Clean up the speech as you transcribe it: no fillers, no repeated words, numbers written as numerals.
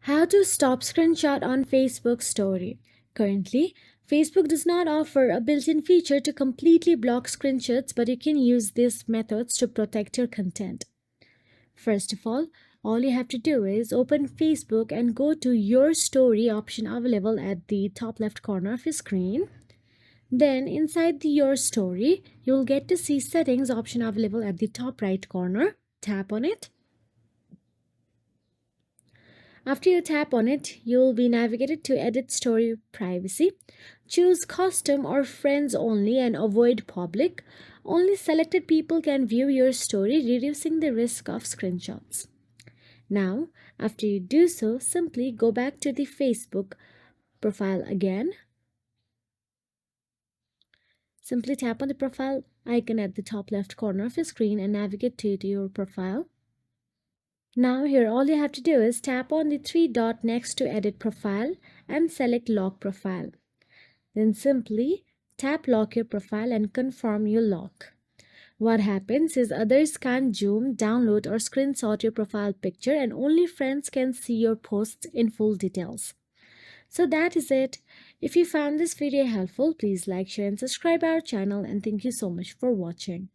How to stop screenshot on Facebook story. Currently, Facebook does not offer a built-in feature to completely block screenshots, but you can use these methods to protect your content. First of all you have to do is open Facebook and go to your story option available at the top left corner of your screen. Then inside your story, you'll get to see settings option available at the top right corner. Tap on it. After you tap on it, you will be navigated to Edit Story Privacy. Choose Custom or Friends Only and avoid Public. Only selected people can view your story, reducing the risk of screenshots. Now, after you do so, simply go back to the Facebook profile again. Simply tap on the profile icon at the top left corner of your screen and navigate to your profile. Now here all you have to do is tap on the three dot next to edit profile and select lock profile. Then simply tap lock your profile and confirm your lock. What happens is others can't zoom, download or screenshot your profile picture and only friends can see your posts in full details. So that is it. If you found this video helpful, please like, share and subscribe our channel and thank you so much for watching.